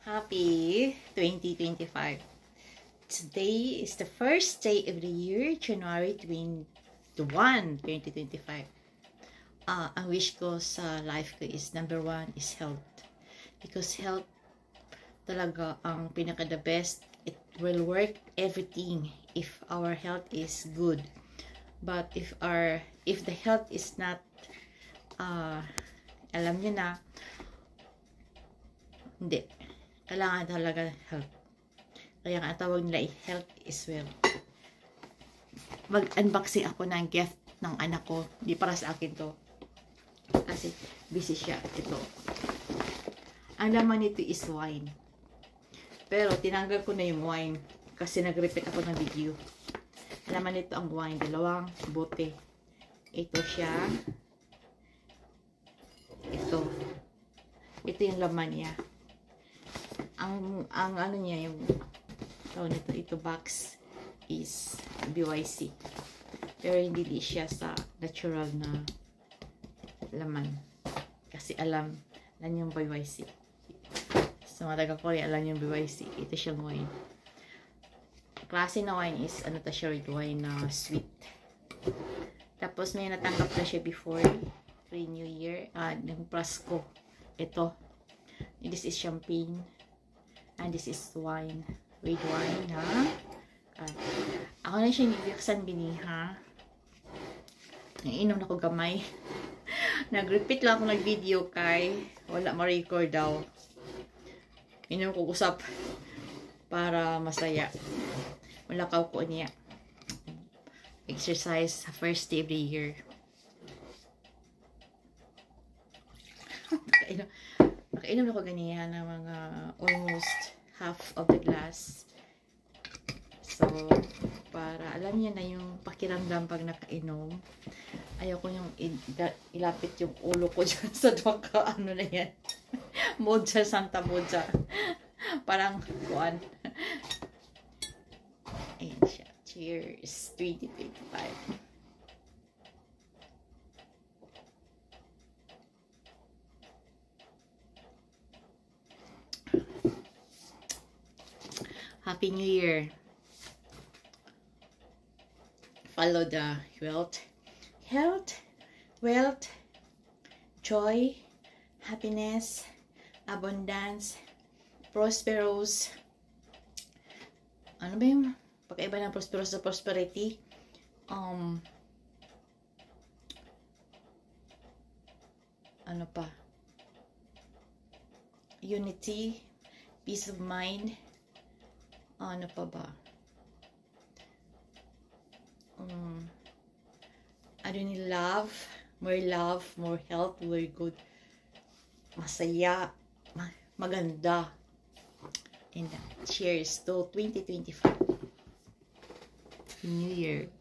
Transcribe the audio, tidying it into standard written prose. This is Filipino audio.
Happy 2025. Today is the first day of the year, January 21, 2025. Ang wish ko sa life ko is number 1 is health. Because health talaga ang pinaka the best. It will work everything if our health is good. But if the health is not alam niyo na, hindi. Kailangan talaga health. Kaya nga tawag nila health is wealth. Mag-unboxing ako ng gift ng anak ko. Hindi para sa akin to. Kasi busy siya. Ito. Ang laman nito is wine. Pero tinanggal ko na yung wine. Kasi nag-repeat ako ng video. Ang laman nito ang wine. 2 bote. Ito siya. Ito. Ito yung laman niya. Ang ano niya, yung tawag nito, ito box is BYC. Pero hindi siya sa natural na laman. Kasi alam yung BYC. Sa mga taga-Korea, alam yung BYC. Ito siyang wine. Klase na wine is, ano ta siya, red wine na sweet. Tapos may natanggap na siya before New Year. Yung Prasco. Ito. This is champagne. And this is wine. Red wine, ha? Ako na siya nibiksan bini, ha? Nainom na ko gamay. Nag-repeat lang ako nag-video kay wala ma-record daw. Inom ko usap para masaya. Wala ka ko niya. Exercise sa first day of the year. Nakainom na ko ganiya ng mga almost half of the glass. So, para alam niya na yung pakiramdam pag nakainom. Ayaw ko yung ilapit yung ulo ko dyan sa duwaka. Ano na yan? Moja, Santa Moja. Parang kuan. Ayan siya. Cheers. 2025. Happy New Year. Follow the health, wealth, joy, happiness, abundance, prosperous. Ano ba yung pagkaiba ng prosperous sa prosperity? Ano pa? Unity, peace of mind. Ano pa ba? I don't need love, more health, more good. Masaya, maganda. And cheers to 2025. New Year.